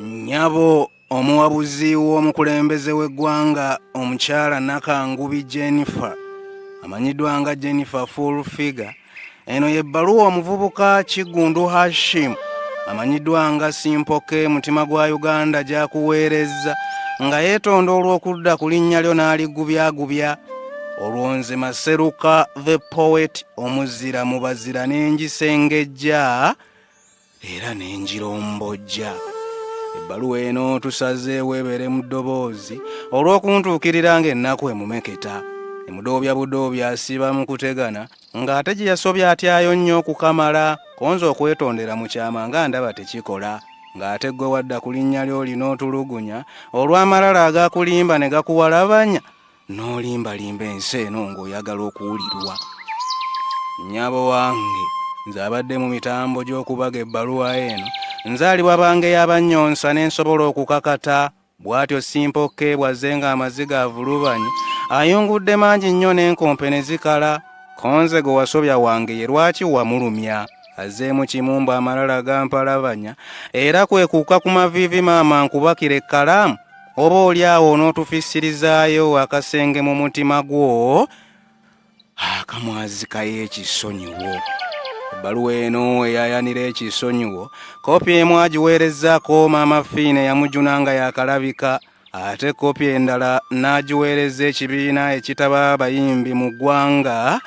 Nyabo omuwabuzi w'omukulembeze w'eggwanga omukyala Nakangubi Jennifer amanyiddwa nga Jennifer Full Figure. Eno y'ebbaluwa omuvubuka Kigundu Hashim amanyiddwa nga Simpoke mutima gwa Uganda gy'akuweerezza nga yeetonda olw'okudda ku linnya lyo n'aligubyagubya. Olwo nze Maseruka the Poet omuzira mu bazira n'engisengejja era n'engirombojja. Ebbaluwa eno tusazeewo ebeere mu ddoboozi olw'okuntuukirira ng'ennaku emumeketa. Emudoobya budoobya asiba mu kutegana ng'ate gye yasobya atyayo nnyo okukamala konza okwetondera mu kyama nga ndaba tekikola ng'ate ggwe wadda ku linnya lyo olina otulugunya olw'amalala agakulimba ne gakuwalabanya n'olimbalimba ensi eno ng'oyagala okuwulirwa. Nnyabo wange nze abadde mu mitambo gy'okubaga ebbaluwa eno nzaalibwa bange y'abanyonsa n'ensobola okukakata bw'atyo Simpoke bwaze ng'amaziga avulubanye ayungudde mangi nnyo n'enkompe ne zikala. Konze gwe wasobya wange ye lwaki wamulumya azeemu kimumba amalala gampalabanya era kwekuuka ku maviivi maama nkubakira ekkalaamu oba oli awo n'otufisirizaayo akasenge mu mutima gwo akamwazikayo ekisonyiwo. Ebbaluwa eno eyayanira ekisonyiwo kopi emu agiweerezzaako maama Fiine yamujuna nga yakalabika ate kopi endala n'agiweereza ekibiina ekitaba abayimbi mu ggwanga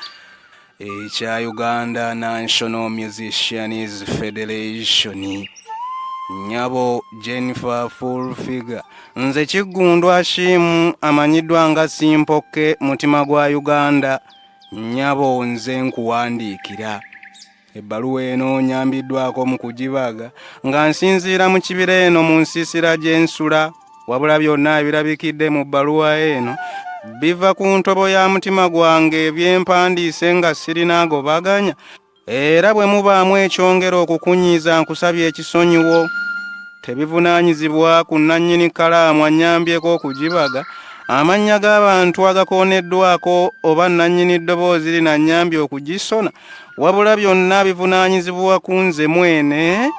ekya Uganda National Musicians Federation. Nyabo Jennifer Full Figure nze Kigundu Hashim amanyiddwa nga Simpoke mutima gwa Uganda. Nyabo nze nkuwandiikira. Ebbaluwa eno nyambiddwako mu kugibaga nga nsinziira mu kibira eno mu nsiisira gy'ensula wabula byonna ebirabikidde mu bbaluwa eno biva ku ntobo ya mutima gwange ebyempandiise nga sirina agobaganya era bwe mubaamu ekyongera okukunyiiza nkusabye ekisonyiwo. Tebivunaanyizibwa ku nannyini kalaamu annyambyeko okugibaga amannya g'abantu agakooneddwako oba nannyini ddoboozi linannyambye okugisona wabula byonna bivunaanyizibwa ku nze mwene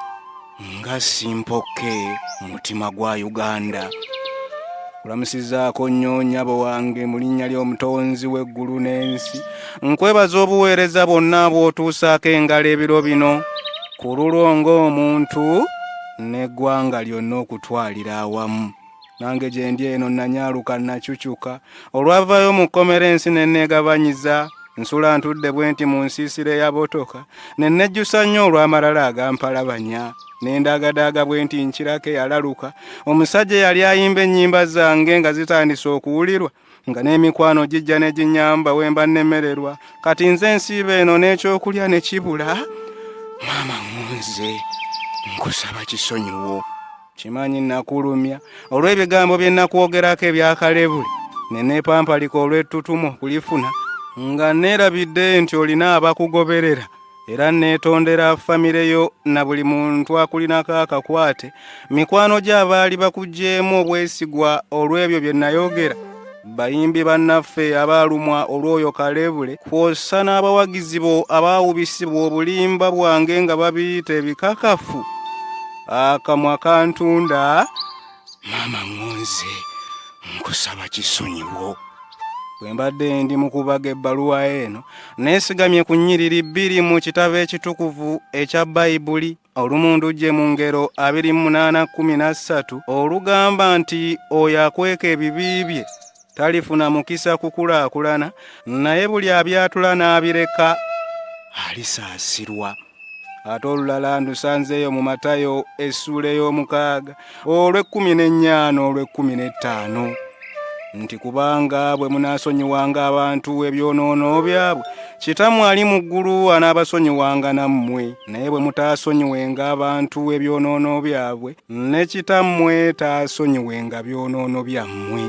nga Simpoke mutima gwa Uganda. Kulamusizaako nnyo nnyabo wange mu linnya ly'omutonzi w'eggulu n'ensi. Nkwebaza obuweereza bwonna bw'otuusaako engalo ebiro bino ku lulwo omuntu n'eggwanga lyonna okutwalira awamu. Nange gye ndi eno nanyaaluka nakyukyuka olwavayo mu kkomera ensi ne neegabanyiza nsula ntudde bwe nti mu nsiisire ya Botoka ne nejjusa nnyo olw'amalala agampalabanya n'endagadaaga bwe nti nkirako yalaluka omusajja yali ayimba ennyimba zange nga zitandise okuwulirwa nga n'emikwano gijja ne ginnyamba we mba nnemererwa kati nze ensiiba eno n'ekyokulya ne kibula. Maama nze nkusaba kisonyiwo. Kimanyi nakulumya olw'ebigambo bye nakwogerako ebyakalebule ne neepampalika olw'ettutumu okulifuna nga neerabidde nti olina abakugoberera era neetondera famire yo na buli muntu akulinako akakwate mikwano gy'abaali bakuggyeemu obwesigwa olw'ebyo bye nayogera. Bayimbi bannaffe abaalumwa olw'oyo kalebule kwosa n'abawagizi bo abaawubisibwa obulimba bwange nga babiyita ebikakafu. Akamwa kantunda. Maama ngonze nkusaba kisonyiwo. Bwe mbadde ndi mu kubaga ebbaluwa eno neesigamye ku nnyiriri bbiri mu kitabo ekitukuvu ekya Bayibuli olumu ndujje mu ngero 28:13 olugamba nti oyo akweka ebibi bye talifuna mukisa kukulaakulana naye buli abyatula n'abireka alisaasirwa. Ate olulala ndusanzeeyo mu Matayo essuula ey'omukaaga olw'ekkumi n'ennya n'olw'ekkumi n'ettaano. nti kubanga bwe munaasonyiwanga abantu ebyonoono byabwe, Kitammwe ali mu ggulu anaabasonyiwanga nammwe. Naye bwe mutaasonyiwenga abantu ebyonoono byabwe, ne Kitammwe taasonyiwenga byonoono byammwe.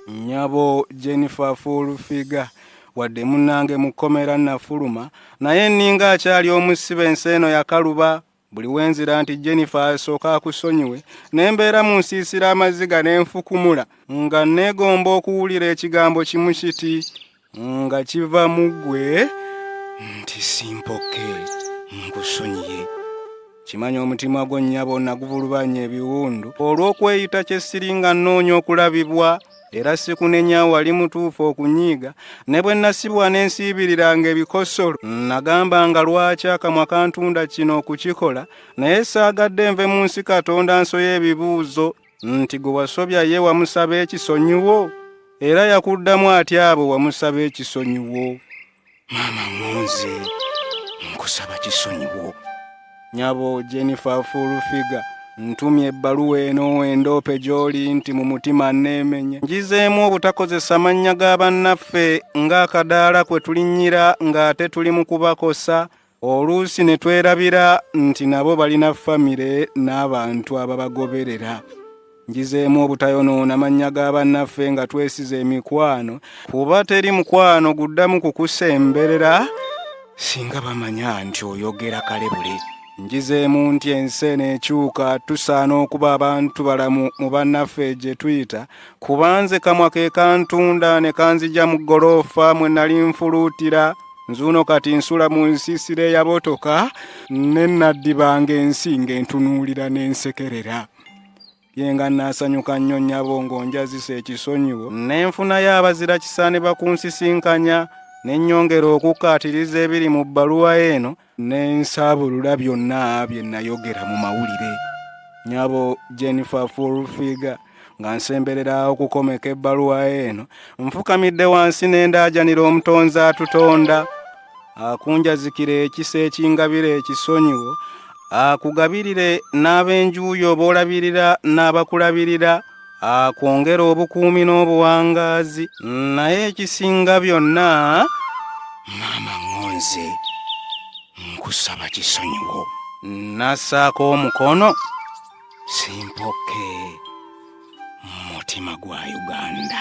Nnyabo Jennifer Fulfiga wadde munnange mu kkomera nafuluma, naye nninga akyali omusibe ensi eno yakaluba. Buli wenzira nti Jennifer asooka akusonyiwe, ne mbeera mu nsiisira amaziga n'enfukumula, nga neegomba okuwulira ekigambo kimu kiti, nga kiva mu ggwe nti simpoke nkusonyiye. Kimanyi omutima gwo nnyabo naguvulubanya ebiwundu olw'okweyita kye siringa nnoonya okulabibwa, era sikunenya wali mutuufu okunyiiga. Ne bwe nasibwa n'ensiibiriranga ebikosolo, nagamba nga lwaki akamwa kantunda kino okukikola, naye saagadde nve mu nsi Katonda nsoye ebibuuzo nti gwe wasobya ye wamusaba ekisonyiwo, era yakuddamu ati abo wamusaba ekisonyiwo. Maama ngonze nkusaba kisonyiwo. Nnyabo Jennifer Fulfiga, ntumye ebbaluwa eno endoope gy'oli nti mu mutima nneemenye. Ngizeemu obutakozesa mannya ga bannaffe ng'akadaala kwe tulinnyira ng'ate tuli mu kubakosa. Oluusi ne twerabira nti nabo balina famire n'abantu ababagoberera. Ngizeemu obutayonoona mannya ga bannaffe nga twesize emikwano, kuba teri mukwano guddamu kukusemberera singa bamanya nti oyogera kalebule. Ngizeemu nti ensi eno ekyuka, tusaana okuba abantu balamu mu bannaffe gye tuyita, kuba nze kamwa ke kantunda ne kanzija mu ggoloofa mwe nali nfuluutira. Nzuuno kati nsula mu nsiisira eyabotoka, ne naddibanga ensi ng'entunuulira n'ensekerera. Yenga naasanyuka nnyo nnyabo ng'onjazisa ekisonyiwo, n'enfunayo abazira kisa ne bakunsisinkanya, ne nnyongera okukkaatiriza ebiri mu bbaluwa eno, n'ensaabulula byonna bye nayogera mu mawulire. Nnyabo Jennifer Fulfiga, nga nsemberera okukomeka ebbaluwa eno, nfukamidde wansi n'endaajanira omutonzi atutonda, akunjazikira ekisa ekingabira ekisonyiwo, akugabirire n'ab'enjuuyo b'olabirira n'abakulabirira, akwongera obukuumi n'obuwangaazi, naye ekisinga byonna, maama ngonze nkusaba kisonyiwo. Nassaako omukono, simpoke mutima gwa Uganda.